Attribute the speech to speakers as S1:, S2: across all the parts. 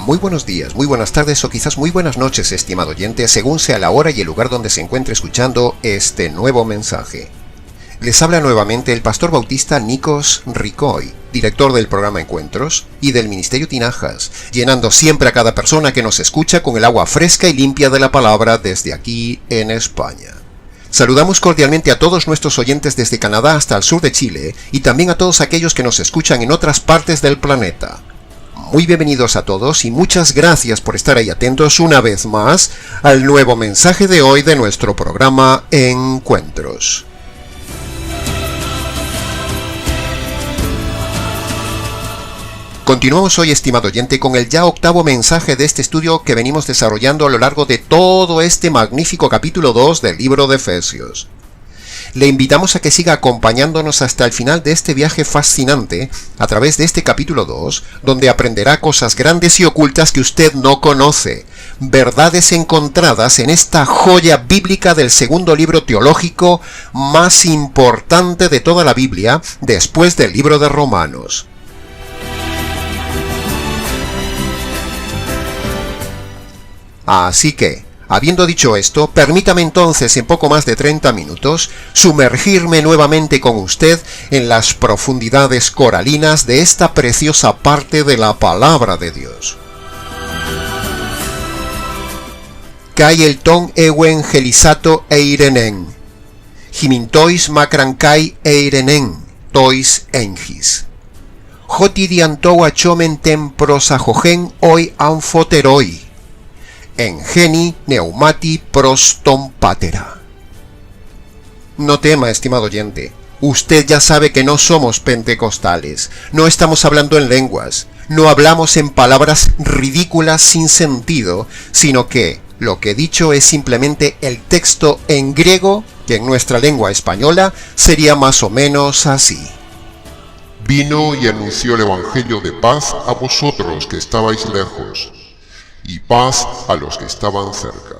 S1: Muy buenos días, muy buenas tardes o quizás muy buenas noches, estimado oyente, según sea la hora y el lugar donde se encuentre escuchando este nuevo mensaje. Les habla nuevamente el pastor bautista Nikos Ricoy, director del programa Encuentros y del Ministerio Tinajas, llenando siempre a cada persona que nos escucha con el agua fresca y limpia de la palabra desde aquí en España. Saludamos cordialmente a todos nuestros oyentes desde Canadá hasta el sur de Chile y también a todos aquellos que nos escuchan en otras partes del planeta. Muy bienvenidos a todos y muchas gracias por estar ahí atentos una vez más al nuevo mensaje de hoy de nuestro programa Encuentros. Continuamos hoy, estimado oyente, con el ya octavo mensaje de este estudio que venimos desarrollando a lo largo de todo este magnífico capítulo 2 del libro de Efesios. Le invitamos a que siga acompañándonos hasta el final de este viaje fascinante a través de este capítulo 2, donde aprenderá cosas grandes y ocultas que usted no conoce, verdades encontradas en esta joya bíblica del segundo libro teológico más importante de toda la Biblia, después del libro de Romanos. Así que, habiendo dicho esto, permítame entonces en poco más de 30 minutos sumergirme nuevamente con usted en las profundidades coralinas de esta preciosa parte de la palabra de Dios. Kai elton evangelisato eirenen, himintois macrankai eirenen, tois engis. Jotidiantou achomen temprosajogen oi anfoteroi. Engeni neumati proston patera. No tema, estimado oyente. Usted ya sabe que no somos pentecostales. No estamos hablando en lenguas. No hablamos en palabras ridículas sin sentido, sino que lo que he dicho es simplemente el texto en griego, que en nuestra lengua española sería más o menos así.
S2: Vino y anunció el evangelio de paz a vosotros que estabais lejos, y paz a los que estaban cerca.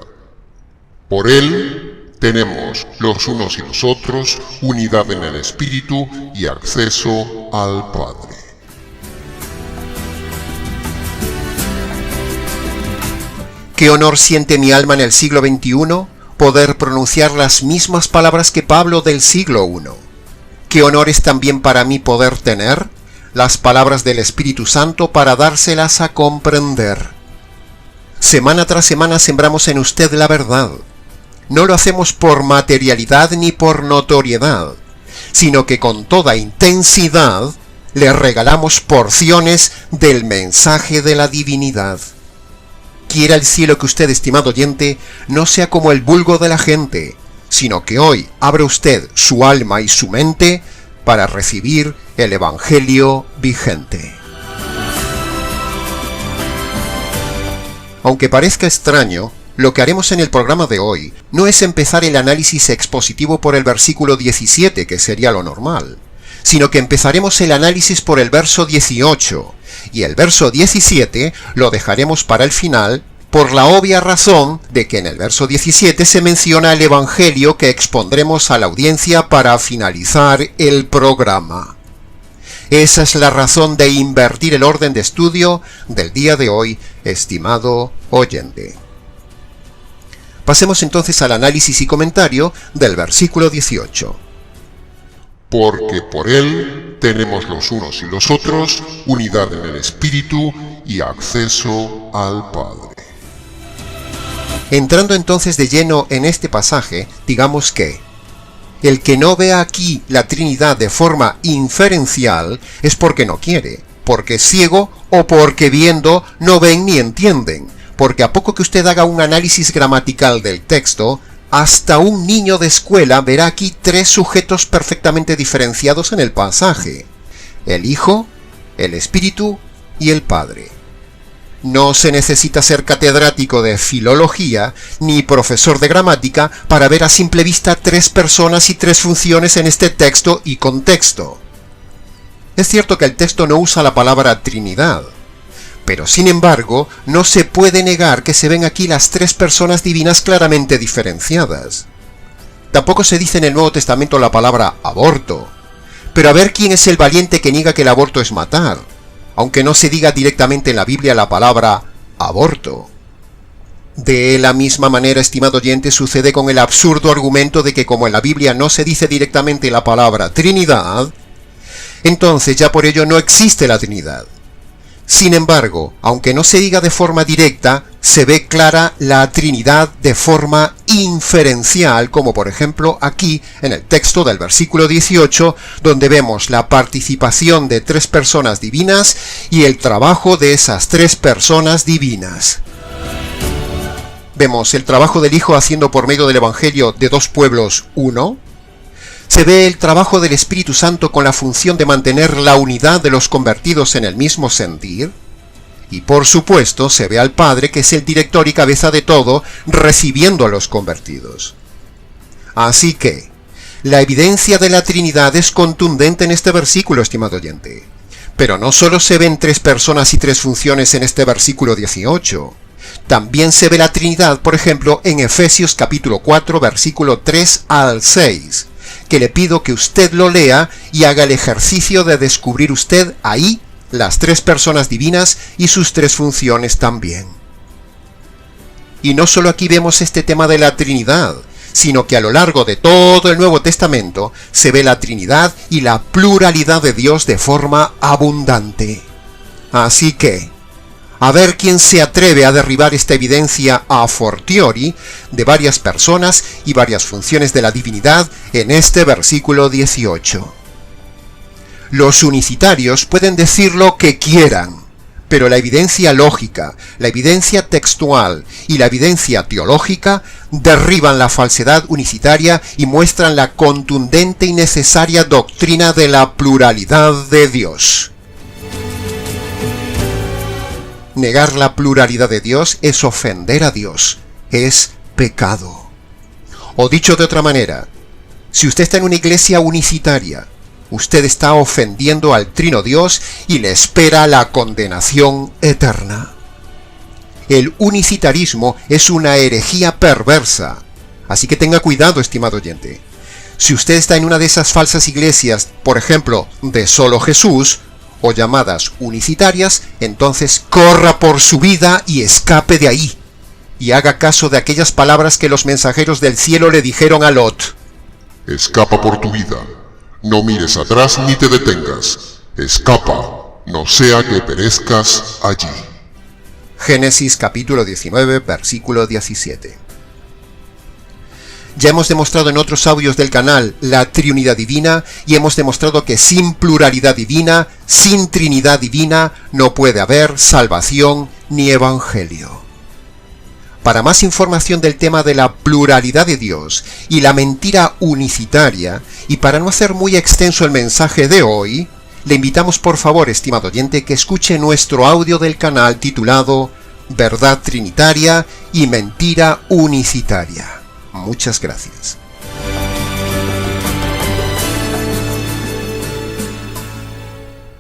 S2: Por él tenemos los unos y los otros unidad en el Espíritu y acceso al Padre.
S1: ¿Qué honor siente mi alma en el siglo XXI? Poder pronunciar las mismas palabras que Pablo del siglo I. ¿Qué honor es también para mí poder tener las palabras del Espíritu Santo para dárselas a comprender? Semana tras semana sembramos en usted la verdad. No lo hacemos por materialidad ni por notoriedad, sino que con toda intensidad le regalamos porciones del mensaje de la divinidad. Quiera el cielo que usted, estimado oyente, no sea como el vulgo de la gente, sino que hoy abra usted su alma y su mente para recibir el Evangelio vigente. Aunque parezca extraño, lo que haremos en el programa de hoy no es empezar el análisis expositivo por el versículo 17, que sería lo normal, sino que empezaremos el análisis por el verso 18, y el verso 17 lo dejaremos para el final, por la obvia razón de que en el verso 17 se menciona el Evangelio que expondremos a la audiencia para finalizar el programa. Esa es la razón de invertir el orden de estudio del día de hoy, estimado oyente. Pasemos entonces al análisis y comentario del versículo 18.
S2: Porque por él tenemos los unos y los otros unidad en el Espíritu y acceso al Padre.
S1: Entrando entonces de lleno en este pasaje, digamos que el que no vea aquí la Trinidad de forma inferencial es porque no quiere, porque es ciego o porque viendo no ven ni entienden, porque a poco que usted haga un análisis gramatical del texto, hasta un niño de escuela verá aquí tres sujetos perfectamente diferenciados en el pasaje: el Hijo, el Espíritu y el Padre. No se necesita ser catedrático de filología ni profesor de gramática para ver a simple vista tres personas y tres funciones en este texto y contexto. Es cierto que el texto no usa la palabra Trinidad, pero sin embargo no se puede negar que se ven aquí las tres personas divinas claramente diferenciadas. Tampoco se dice en el Nuevo Testamento la palabra aborto, pero a ver quién es el valiente que niega que el aborto es matar, aunque no se diga directamente en la Biblia la palabra aborto. De la misma manera, estimado oyente, sucede con el absurdo argumento de que como en la Biblia no se dice directamente la palabra Trinidad, entonces ya por ello no existe la Trinidad. Sin embargo, aunque no se diga de forma directa, se ve clara la Trinidad de forma inferencial, como por ejemplo aquí en el texto del versículo 18, donde vemos la participación de 3 personas divinas y el trabajo de esas 3 personas divinas. Vemos el trabajo del Hijo haciendo por medio del Evangelio de 2 pueblos uno. Se ve el trabajo del Espíritu Santo con la función de mantener la unidad de los convertidos en el mismo sentir. Y por supuesto se ve al Padre, que es el director y cabeza de todo, recibiendo a los convertidos. Así que, la evidencia de la Trinidad es contundente en este versículo, estimado oyente. Pero no solo se ven 3 personas y 3 funciones en este versículo 18. También se ve la Trinidad, por ejemplo, en Efesios capítulo 4, versículo 3 al 6, que le pido que usted lo lea y haga el ejercicio de descubrir usted ahí las 3 personas divinas y sus 3 funciones también. Y no solo aquí vemos este tema de la Trinidad, sino que a lo largo de todo el Nuevo Testamento se ve la Trinidad y la pluralidad de Dios de forma abundante. Así que, a ver quién se atreve a derribar esta evidencia a fortiori de varias personas y varias funciones de la divinidad en este versículo 18. Los unicitarios pueden decir lo que quieran, pero la evidencia lógica, la evidencia textual y la evidencia teológica derriban la falsedad unicitaria y muestran la contundente y necesaria doctrina de la pluralidad de Dios. Negar la pluralidad de Dios es ofender a Dios, es pecado. O dicho de otra manera, si usted está en una iglesia unicitaria, usted está ofendiendo al Trino Dios y le espera la condenación eterna. El unicitarismo es una herejía perversa, así que tenga cuidado, estimado oyente. Si usted está en una de esas falsas iglesias, por ejemplo, de solo Jesús, o llamadas unicitarias, entonces corra por su vida y escape de ahí, y haga caso de aquellas palabras que los mensajeros del cielo le dijeron a Lot.
S2: Escapa por tu vida, no mires atrás ni te detengas, escapa, no sea que perezcas allí.
S1: Génesis capítulo 19, versículo 17. Ya hemos demostrado en otros audios del canal la Trinidad divina y hemos demostrado que sin pluralidad divina, sin Trinidad divina, no puede haber salvación ni evangelio. Para más información del tema de la pluralidad de Dios y la mentira unicitaria, y para no hacer muy extenso el mensaje de hoy, le invitamos por favor, estimado oyente, que escuche nuestro audio del canal titulado Verdad Trinitaria y Mentira Unicitaria. Muchas gracias.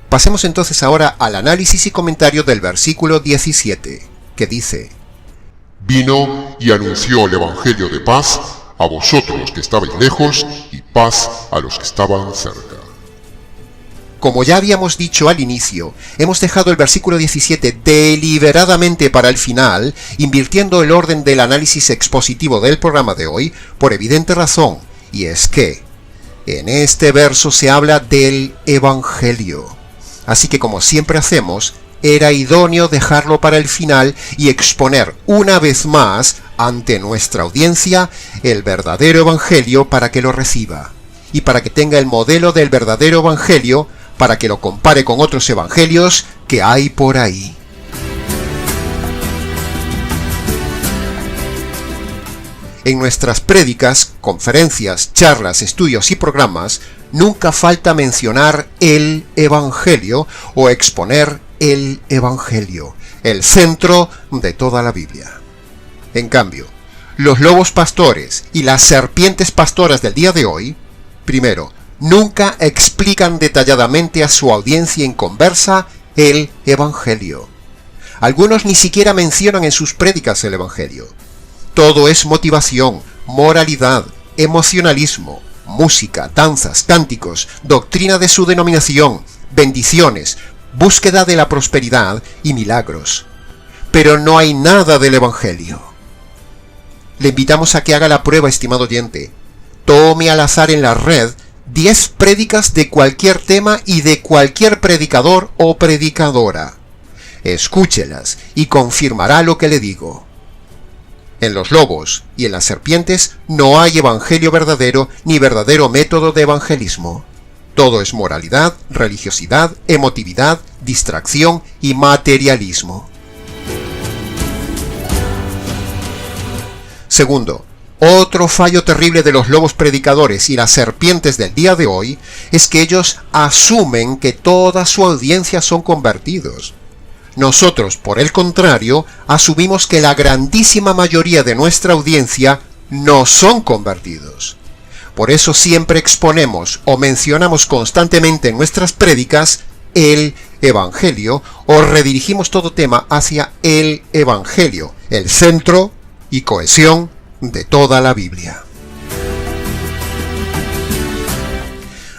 S1: Pasemos entonces ahora al análisis y comentario del versículo 17, que dice:
S2: Vino y anunció el Evangelio de paz a vosotros que estabais lejos y paz a los que estaban cerca.
S1: Como ya habíamos dicho al inicio, hemos dejado el versículo 17 deliberadamente para el final, invirtiendo el orden del análisis expositivo del programa de hoy, por evidente razón, y es que en este verso se habla del Evangelio. Así que, como siempre hacemos, era idóneo dejarlo para el final y exponer una vez más ante nuestra audiencia el verdadero Evangelio para que lo reciba, y para que tenga el modelo del verdadero Evangelio, para que lo compare con otros evangelios que hay por ahí. En nuestras prédicas, conferencias, charlas, estudios y programas, nunca falta mencionar el Evangelio o exponer el Evangelio, el centro de toda la Biblia. En cambio, los lobos pastores y las serpientes pastoras del día de hoy, primero, nunca explican detalladamente a su audiencia inconversa el Evangelio. Algunos ni siquiera mencionan en sus prédicas el Evangelio. Todo es motivación, moralidad, emocionalismo, música, danzas, cánticos, doctrina de su denominación, bendiciones, búsqueda de la prosperidad y milagros. pero no hay nada del Evangelio. Le invitamos a que haga la prueba, estimado oyente. Tome al azar en la red 10 prédicas de cualquier tema y de cualquier predicador o predicadora. Escúchelas y confirmará lo que le digo. En los lobos y en las serpientes no hay evangelio verdadero ni verdadero método de evangelismo. Todo es moralidad, religiosidad, emotividad, distracción y materialismo. Segundo, otro fallo terrible de los lobos predicadores y las serpientes del día de hoy es que ellos asumen que toda su audiencia son convertidos. Nosotros, por el contrario, asumimos que la grandísima mayoría de nuestra audiencia no son convertidos. Por eso siempre exponemos o mencionamos constantemente en nuestras prédicas el Evangelio o redirigimos todo tema hacia el Evangelio, el centro y cohesión de toda la Biblia.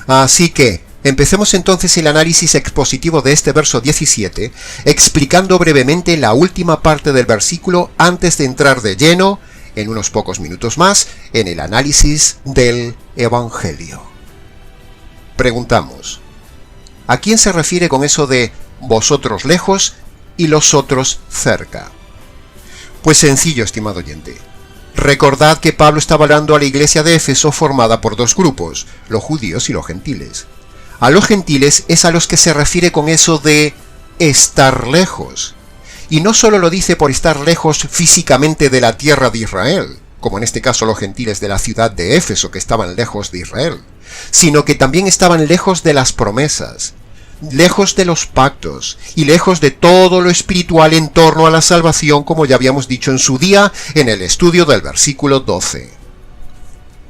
S1: Así que, empecemos entonces el análisis expositivo de este verso 17, explicando brevemente la última parte del versículo antes de entrar de lleno, en unos pocos minutos más, en el análisis del Evangelio. Preguntamos, ¿a quién se refiere con eso de vosotros lejos y los otros cerca? Pues sencillo, estimado oyente. Recordad que Pablo estaba hablando a la iglesia de Éfeso formada por dos grupos, los judíos y los gentiles. A los gentiles es a los que se refiere con eso de estar lejos. Y no solo lo dice por estar lejos físicamente de la tierra de Israel, como en este caso los gentiles de la ciudad de Éfeso que estaban lejos de Israel, sino que también estaban lejos de las promesas, lejos de los pactos y lejos de todo lo espiritual en torno a la salvación, como ya habíamos dicho en su día en el estudio del versículo 12.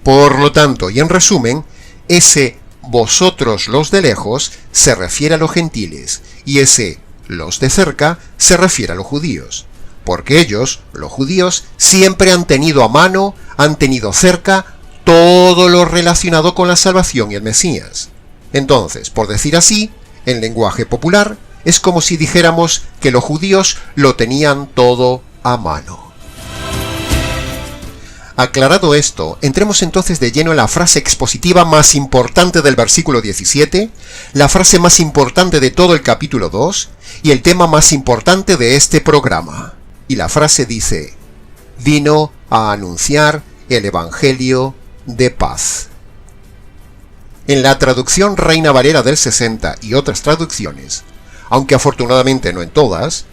S1: Por lo tanto, y en resumen, ese vosotros los de lejos se refiere a los gentiles y ese los de cerca se refiere a los judíos, porque ellos, los judíos, siempre han tenido a mano, han tenido cerca todo lo relacionado con la salvación y el Mesías. Entonces, por decir así, en lenguaje popular, es como si dijéramos que los judíos lo tenían todo a mano. Aclarado esto, entremos entonces de lleno en la frase expositiva más importante del versículo 17, la frase más importante de todo el capítulo 2 y el tema más importante de este programa. Y la frase dice, vino a anunciar el Evangelio de paz. En la traducción Reina Valera del 60 y otras traducciones, aunque afortunadamente no en todas,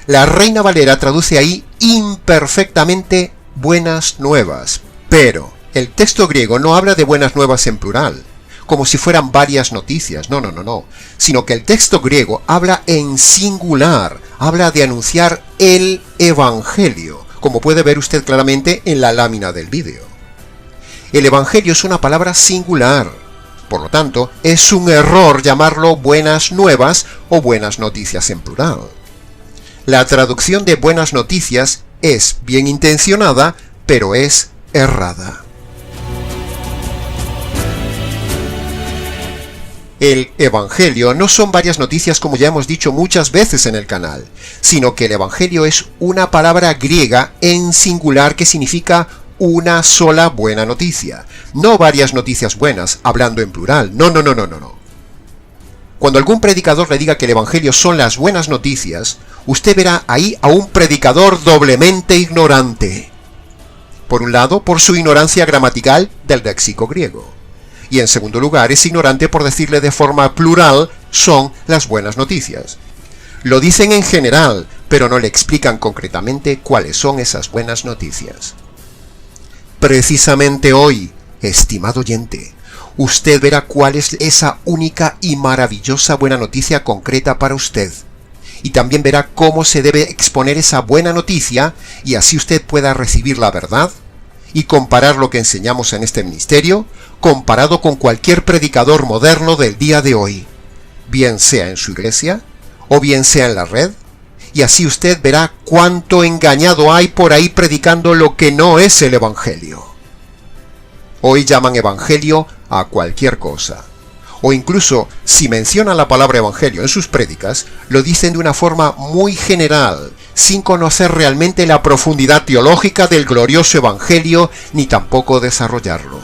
S1: la Reina Valera traduce ahí imperfectamente buenas nuevas, pero el texto griego no habla de buenas nuevas en plural, como si fueran varias noticias, no, sino que el texto griego habla en singular, habla de anunciar el Evangelio, como puede ver usted claramente en la lámina del vídeo. El Evangelio es una palabra singular, por lo tanto, es un error llamarlo buenas nuevas o buenas noticias en plural. La traducción de buenas noticias es bien intencionada, pero es errada. El Evangelio no son varias noticias como ya hemos dicho muchas veces en el canal, sino que el Evangelio es una palabra griega en singular que significa una sola buena noticia, no varias noticias buenas, hablando en plural, no. Cuando algún predicador le diga que el Evangelio son las buenas noticias, usted verá ahí a un predicador doblemente ignorante. Por un lado, por su ignorancia gramatical del léxico griego. Y en segundo lugar, es ignorante por decirle de forma plural, son las buenas noticias. Lo dicen en general, pero no le explican concretamente cuáles son esas buenas noticias. Precisamente hoy, estimado oyente, usted verá cuál es esa única y maravillosa buena noticia concreta para usted. Y también verá cómo se debe exponer esa buena noticia y así usted pueda recibir la verdad y comparar lo que enseñamos en este ministerio comparado con cualquier predicador moderno del día de hoy, bien sea en su iglesia o bien sea en la red, y así usted verá cuánto engañado hay por ahí predicando lo que no es el Evangelio. Hoy llaman Evangelio a cualquier cosa. O incluso, si mencionan la palabra Evangelio en sus prédicas, lo dicen de una forma muy general, sin conocer realmente la profundidad teológica del glorioso Evangelio, ni tampoco desarrollarlo.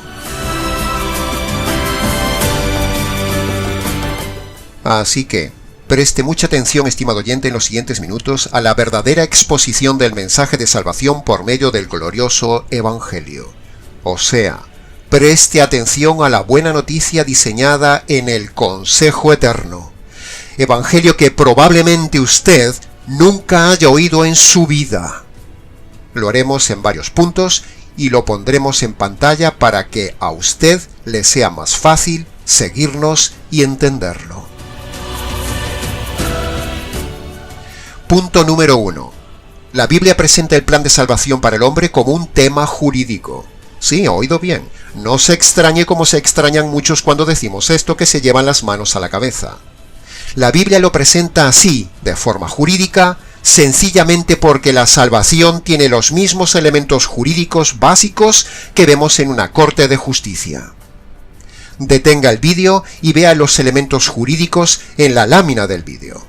S1: Así que, preste mucha atención, estimado oyente, en los siguientes minutos a la verdadera exposición del mensaje de salvación por medio del glorioso Evangelio. O sea, preste atención a la buena noticia diseñada en el consejo eterno. Evangelio que probablemente usted nunca haya oído en su vida. Lo haremos en varios puntos y lo pondremos en pantalla para que a usted le sea más fácil seguirnos y entenderlo. Punto número 1. La Biblia presenta el plan de salvación para el hombre como un tema jurídico. Sí, ha oído bien. No se extrañe como se extrañan muchos cuando decimos esto, que se llevan las manos a la cabeza. La Biblia lo presenta así, de forma jurídica, sencillamente porque la salvación tiene los mismos elementos jurídicos básicos que vemos en una corte de justicia. Detenga el vídeo y vea los elementos jurídicos en la lámina del vídeo.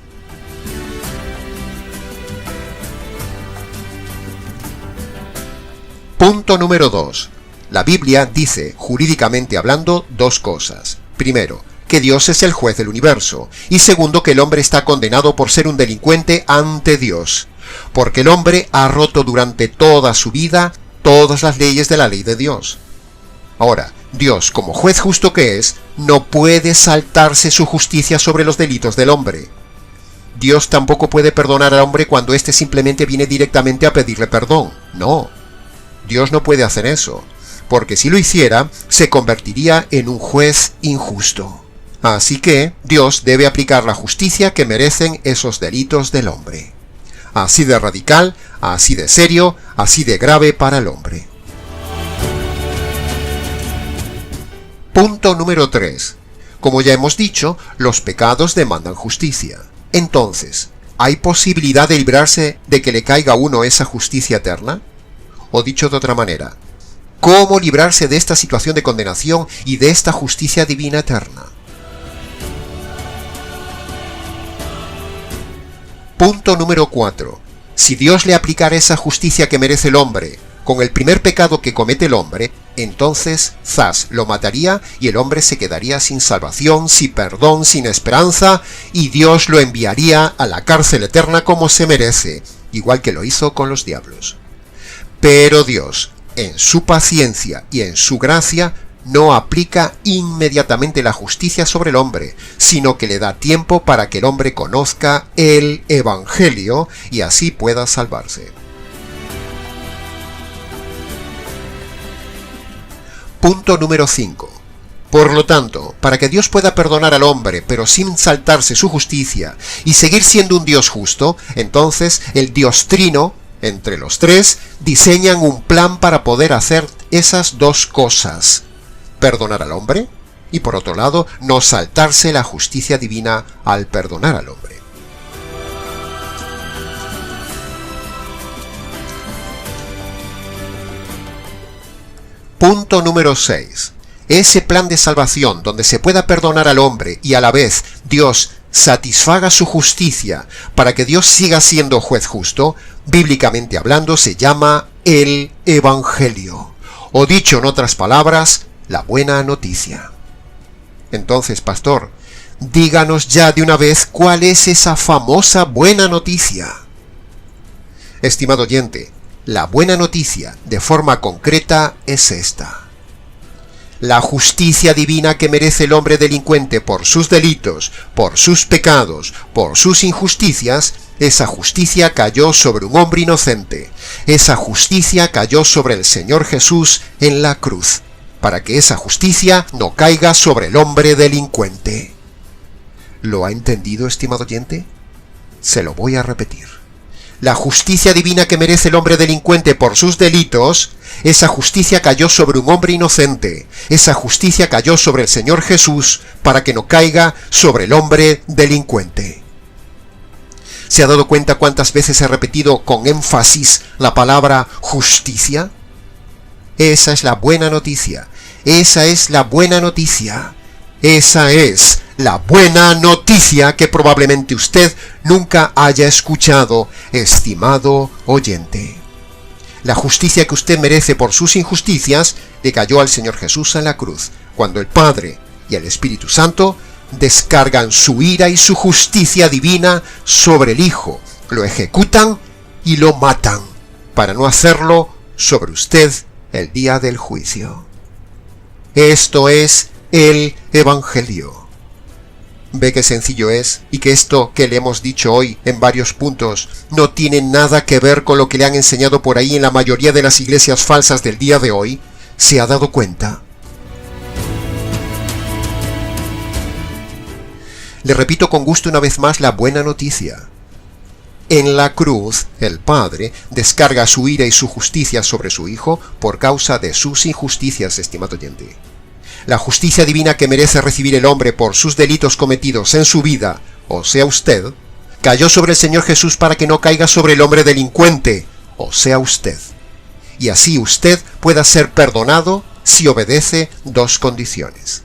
S1: Punto número 2. La Biblia dice, jurídicamente hablando, dos cosas. Primero, que Dios es el juez del universo, y segundo, que el hombre está condenado por ser un delincuente ante Dios, porque el hombre ha roto durante toda su vida todas las leyes de la ley de Dios. Ahora, Dios, como juez justo que es, no puede saltarse su justicia sobre los delitos del hombre. Dios tampoco puede perdonar al hombre cuando éste simplemente viene directamente a pedirle perdón. No. Dios no puede hacer eso, porque si lo hiciera, se convertiría en un juez injusto. Así que Dios debe aplicar la justicia que merecen esos delitos del hombre. Así de radical, así de serio, así de grave para el hombre. Punto número 3. Como ya hemos dicho, los pecados demandan justicia. Entonces, ¿hay posibilidad de librarse de que le caiga a uno esa justicia eterna? O dicho de otra manera, ¿cómo librarse de esta situación de condenación y de esta justicia divina eterna? Punto número 4. Si Dios le aplicara esa justicia que merece el hombre con el primer pecado que comete el hombre, entonces zas, lo mataría y el hombre se quedaría sin salvación, sin perdón, sin esperanza, y Dios lo enviaría a la cárcel eterna como se merece, igual que lo hizo con los diablos. Pero Dios, en su paciencia y en su gracia, no aplica inmediatamente la justicia sobre el hombre, sino que le da tiempo para que el hombre conozca el Evangelio y así pueda salvarse. Punto número 5. Por lo tanto, para que Dios pueda perdonar al hombre, pero sin saltarse su justicia, y seguir siendo un Dios justo, entonces el Dios Trino, entre los tres, diseñan un plan para poder hacer esas dos cosas: perdonar al hombre y, por otro lado, no saltarse la justicia divina al perdonar al hombre. Punto número 6. Ese plan de salvación donde se pueda perdonar al hombre y a la vez Dios satisfaga su justicia para que Dios siga siendo juez justo, bíblicamente hablando se llama el Evangelio, o dicho en otras palabras, la buena noticia. Entonces, pastor, díganos ya de una vez cuál es esa famosa buena noticia. Estimado oyente, la buena noticia, de forma concreta, es esta. La justicia divina que merece el hombre delincuente por sus delitos, por sus pecados, por sus injusticias, esa justicia cayó sobre un hombre inocente. Esa justicia cayó sobre el Señor Jesús en la cruz, para que esa justicia no caiga sobre el hombre delincuente. ¿Lo ha entendido, estimado oyente? Se lo voy a repetir. La justicia divina que merece el hombre delincuente por sus delitos, esa justicia cayó sobre un hombre inocente. Esa justicia cayó sobre el Señor Jesús para que no caiga sobre el hombre delincuente. ¿Se ha dado cuenta cuántas veces he repetido con énfasis la palabra justicia? Esa es la buena noticia. Esa es la buena noticia. Esa es la buena noticia que probablemente usted nunca haya escuchado, estimado oyente. La justicia que usted merece por sus injusticias le cayó al Señor Jesús en la cruz, cuando el Padre y el Espíritu Santo descargan su ira y su justicia divina sobre el Hijo, lo ejecutan y lo matan, para no hacerlo sobre usted el día del juicio. Esto es el Evangelio. Ve qué sencillo es, y que esto que le hemos dicho hoy en varios puntos no tiene nada que ver con lo que le han enseñado por ahí en la mayoría de las iglesias falsas del día de hoy. ¿Se ha dado cuenta? Le repito con gusto una vez más la buena noticia. En la cruz, el Padre descarga su ira y su justicia sobre su Hijo por causa de sus injusticias, estimado oyente. La justicia divina que merece recibir el hombre por sus delitos cometidos en su vida, o sea usted, cayó sobre el Señor Jesús para que no caiga sobre el hombre delincuente, o sea usted. Y así usted pueda ser perdonado si obedece dos condiciones.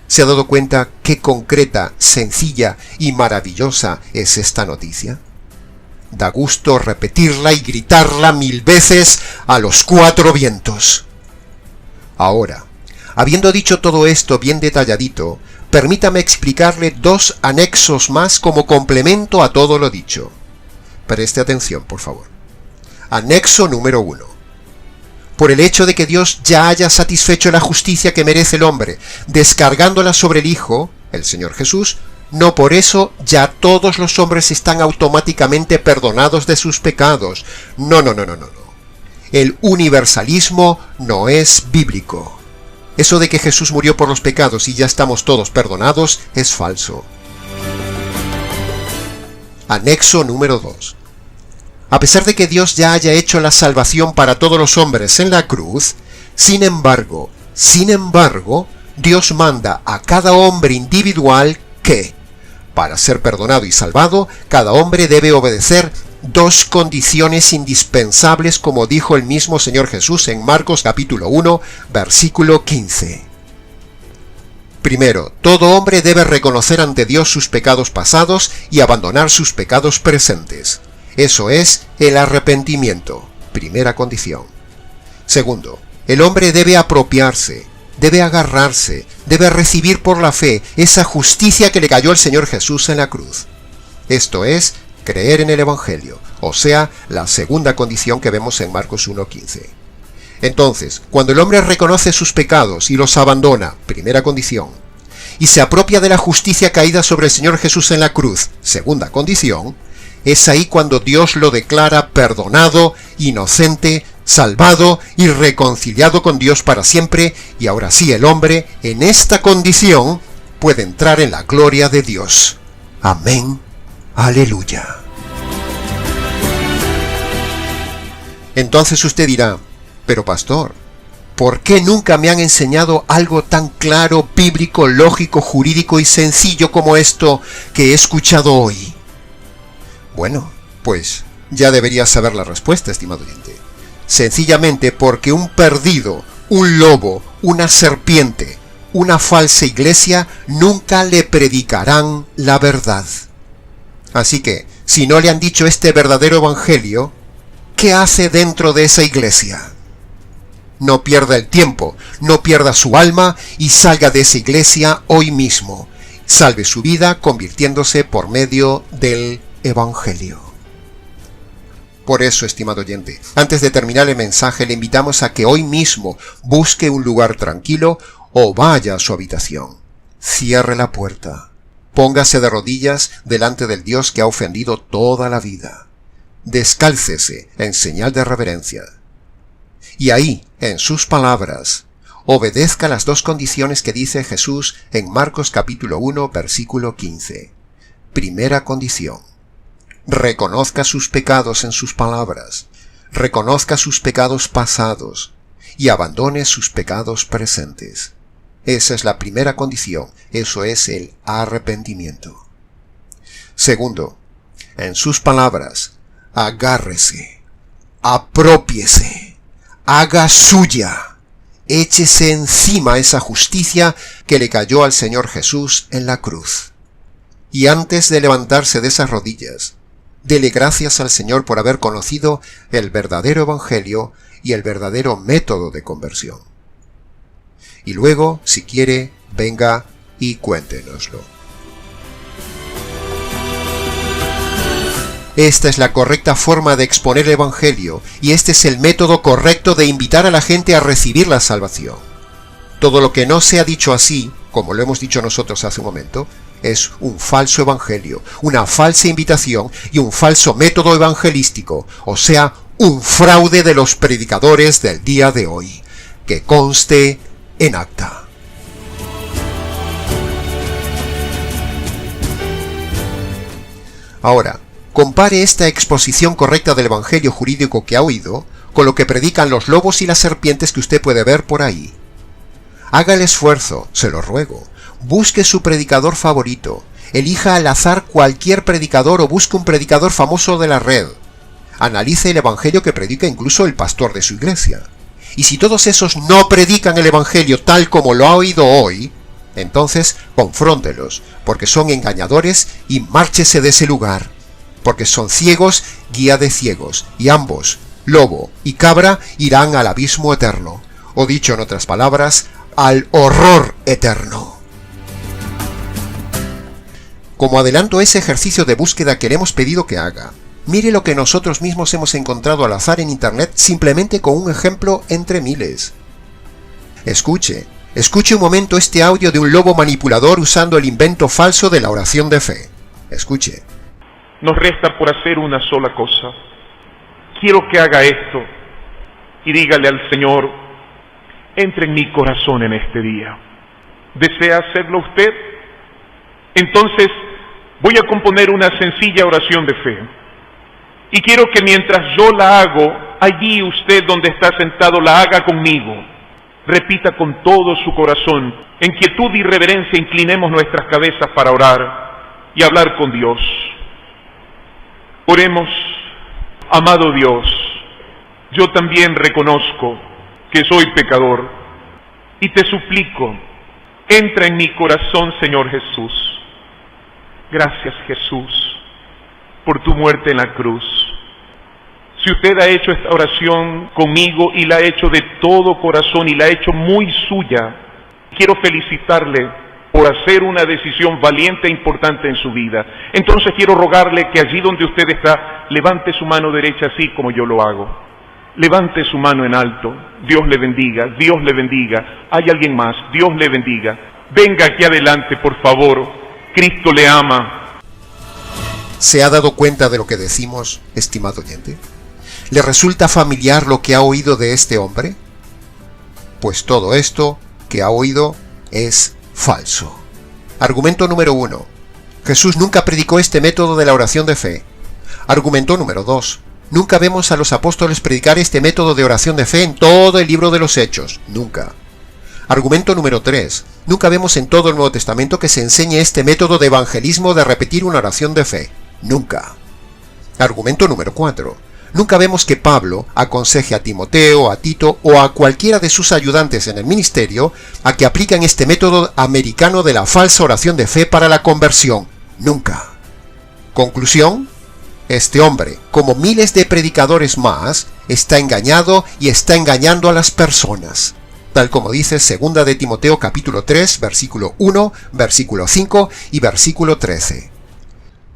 S1: ¿Se ha dado cuenta qué concreta, sencilla y maravillosa es esta noticia? Da gusto repetirla y gritarla 1000 veces a los 4 vientos. Ahora, habiendo dicho todo esto bien detalladito, permítame explicarle 2 anexos más como complemento a todo lo dicho. Preste atención, por favor. Anexo número 1. Por el hecho de que Dios ya haya satisfecho la justicia que merece el hombre, descargándola sobre el Hijo, el Señor Jesús, no por eso ya todos los hombres están automáticamente perdonados de sus pecados. No. El universalismo no es bíblico. Eso de que Jesús murió por los pecados y ya estamos todos perdonados es falso. Anexo número 2. A pesar de que Dios ya haya hecho la salvación para todos los hombres en la cruz, sin embargo, Dios manda a cada hombre individual que, para ser perdonado y salvado, cada hombre debe obedecer 2 condiciones indispensables, como dijo el mismo Señor Jesús en Marcos capítulo 1, versículo 15. Primero, todo hombre debe reconocer ante Dios sus pecados pasados y abandonar sus pecados presentes. Eso es el arrepentimiento, primera condición. Segundo, el hombre debe apropiarse, debe agarrarse, debe recibir por la fe esa justicia que le cayó al Señor Jesús en la cruz. Esto es creer en el Evangelio, o sea, la segunda condición que vemos en Marcos 1:15. Entonces, cuando el hombre reconoce sus pecados y los abandona, primera condición, y se apropia de la justicia caída sobre el Señor Jesús en la cruz, segunda condición, es ahí cuando Dios lo declara perdonado, inocente, salvado y reconciliado con Dios para siempre, y ahora sí el hombre, en esta condición, puede entrar en la gloria de Dios. Amén. Aleluya. Entonces usted dirá, pero pastor, ¿por qué nunca me han enseñado algo tan claro, bíblico, lógico, jurídico y sencillo como esto que he escuchado hoy? Bueno, pues ya debería saber la respuesta, estimado oyente. Sencillamente porque un perdido, un lobo, una serpiente, una falsa iglesia nunca le predicarán la verdad. Así que, si no le han dicho este verdadero evangelio, ¿qué hace dentro de esa iglesia? No pierda el tiempo, no pierda su alma y salga de esa iglesia hoy mismo. Salve su vida convirtiéndose por medio del Evangelio. Por eso, estimado oyente, antes de terminar el mensaje, le invitamos a que hoy mismo busque un lugar tranquilo o vaya a su habitación. Cierre la puerta. Póngase de rodillas delante del Dios que ha ofendido toda la vida. Descálcese en señal de reverencia. Y ahí, en sus palabras, obedezca las 2 condiciones que dice Jesús en Marcos capítulo 1, versículo 15. Primera condición. Reconozca sus pecados en sus palabras, reconozca sus pecados pasados y abandone sus pecados presentes. Esa es la primera condición, eso es el arrepentimiento. Segundo, en sus palabras, agárrese, apropiese, haga suya échese encima esa justicia que le cayó al Señor Jesús en la cruz. Y antes de levantarse de esas rodillas, dele gracias al Señor por haber conocido el verdadero evangelio y el verdadero método de conversión. Y luego, si quiere, venga y cuéntenoslo. Esta es la correcta forma de exponer el evangelio y este es el método correcto de invitar a la gente a recibir la salvación. Todo lo que no se ha dicho así, como lo hemos dicho nosotros hace un momento, es un falso evangelio, una falsa invitación y un falso método evangelístico, o sea, un fraude de los predicadores del día de hoy, que conste en acta. Ahora, compare esta exposición correcta del evangelio jurídico que ha oído con lo que predican los lobos y las serpientes que usted puede ver por ahí. Haga el esfuerzo, se lo ruego. Busque su predicador favorito. Elija al azar cualquier predicador o busque un predicador famoso de la red. Analice el evangelio que predica incluso el pastor de su iglesia. Y si todos esos no predican el evangelio tal como lo ha oído hoy, entonces confróntelos, porque son engañadores y márchese de ese lugar. Porque son ciegos, guía de ciegos, y ambos, lobo y cabra, irán al abismo eterno, o dicho en otras palabras, al horror eterno. Como adelanto a ese ejercicio de búsqueda que le hemos pedido que haga, mire lo que nosotros mismos hemos encontrado al azar en internet simplemente con un ejemplo entre miles. Escuche un momento este audio de un lobo manipulador usando el invento falso de la oración de fe. Escuche.
S3: Nos resta por hacer una sola cosa. Quiero que haga esto y dígale al Señor, entre en mi corazón en este día. ¿Desea hacerlo usted? Entonces voy a componer una sencilla oración de fe. Y quiero que mientras yo la hago, allí usted donde está sentado la haga conmigo. Repita con todo su corazón, en quietud y reverencia inclinemos nuestras cabezas para orar y hablar con Dios. Oremos. Amado Dios, yo también reconozco que soy pecador y te suplico, entra en mi corazón, Señor Jesús. Gracias, Jesús, por tu muerte en la cruz. Si usted ha hecho esta oración conmigo y la ha hecho de todo corazón y la ha hecho muy suya, quiero felicitarle por hacer una decisión valiente e importante en su vida. Entonces quiero rogarle que allí donde usted está, levante su mano derecha así como yo lo hago. Levante su mano en alto. Dios le bendiga, Dios le bendiga. Hay alguien más, Dios le bendiga. Venga aquí adelante, por favor. Cristo le ama.
S1: ¿Se ha dado cuenta de lo que decimos, estimado oyente? ¿Le resulta familiar lo que ha oído de este hombre? Pues todo esto que ha oído es falso. Argumento número 1. Jesús nunca predicó este método de la oración de fe. Argumento número 2. Nunca vemos a los apóstoles predicar este método de oración de fe en todo el libro de los Hechos. Nunca. Argumento número 3. Nunca vemos en todo el Nuevo Testamento que se enseñe este método de evangelismo de repetir una oración de fe. Nunca. Argumento número 4. Nunca vemos que Pablo aconseje a Timoteo, a Tito o a cualquiera de sus ayudantes en el ministerio a que apliquen este método americano de la falsa oración de fe para la conversión. Nunca. Conclusión: este hombre, como miles de predicadores más, está engañado y está engañando a las personas. Tal como dice 2 de Timoteo capítulo 3, versículo 1, versículo 5 y versículo 13.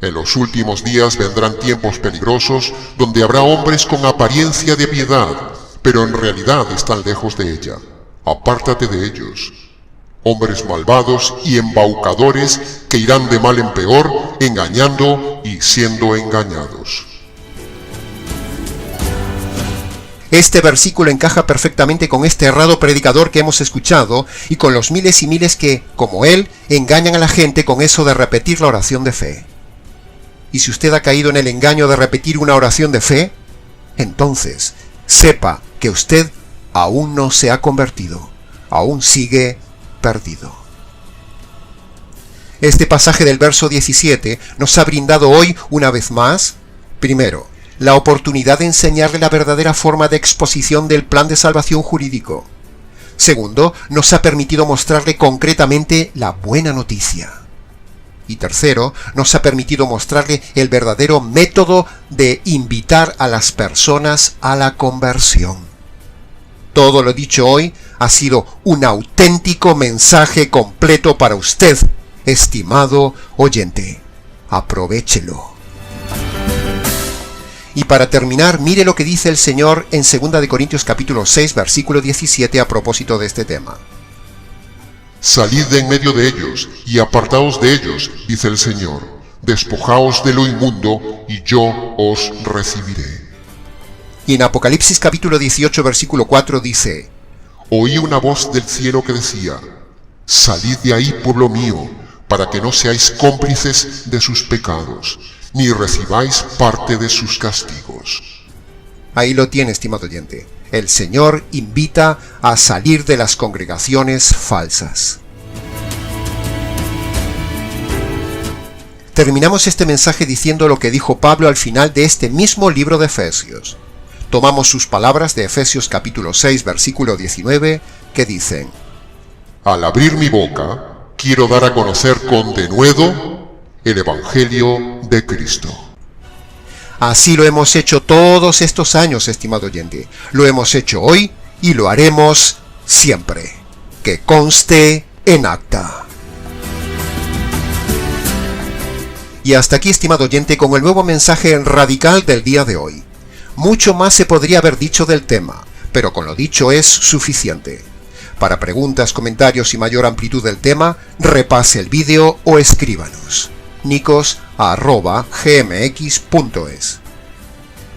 S2: En los últimos días vendrán tiempos peligrosos donde habrá hombres con apariencia de piedad, pero en realidad están lejos de ella. Apártate de ellos. Hombres malvados y embaucadores que irán de mal en peor, engañando y siendo engañados.
S1: Este versículo encaja perfectamente con este errado predicador que hemos escuchado y con los miles y miles que, como él, engañan a la gente con eso de repetir la oración de fe. Y si usted ha caído en el engaño de repetir una oración de fe, entonces sepa que usted aún no se ha convertido, aún sigue perdido. Este pasaje del verso 17 nos ha brindado hoy, una vez más, primero, la oportunidad de enseñarle la verdadera forma de exposición del plan de salvación jurídico. Segundo, nos ha permitido mostrarle concretamente la buena noticia. Y tercero, nos ha permitido mostrarle el verdadero método de invitar a las personas a la conversión. Todo lo dicho hoy ha sido un auténtico mensaje completo para usted, estimado oyente. Aprovéchelo. Y para terminar, mire lo que dice el Señor en 2 de Corintios capítulo 6, versículo 17 a propósito de este tema.
S2: Salid de en medio de ellos, y apartaos de ellos, dice el Señor. Despojaos de lo inmundo, y yo os recibiré.
S1: Y en Apocalipsis capítulo 18, versículo 4 dice:
S2: Oí una voz del cielo que decía: Salid de ahí, pueblo mío, para que no seáis cómplices de sus pecados, ni recibáis parte de sus castigos.
S1: Ahí lo tiene, estimado oyente. El Señor invita a salir de las congregaciones falsas. Terminamos este mensaje diciendo lo que dijo Pablo al final de este mismo libro de Efesios. Tomamos sus palabras de Efesios capítulo 6, versículo 19, que dicen:
S2: Al abrir mi boca, quiero dar a conocer con denuedo el Evangelio de Cristo.
S1: Así lo hemos hecho todos estos años, estimado oyente. Lo hemos hecho hoy y lo haremos siempre. Que conste en acta. Y hasta aquí, estimado oyente, con el nuevo mensaje radical del día de hoy. Mucho más se podría haber dicho del tema, pero con lo dicho es suficiente. Para preguntas, comentarios y mayor amplitud del tema, repase el vídeo o escríbanos. nicos@gmx.es.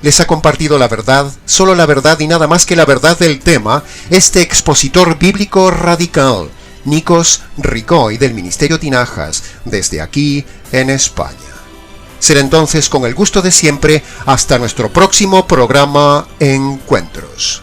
S1: Les ha compartido la verdad, solo la verdad y nada más que la verdad del tema, este expositor bíblico radical, Nikos Ricoy del Ministerio Tinajas, desde aquí en España. Será entonces con el gusto de siempre hasta nuestro próximo programa Encuentros.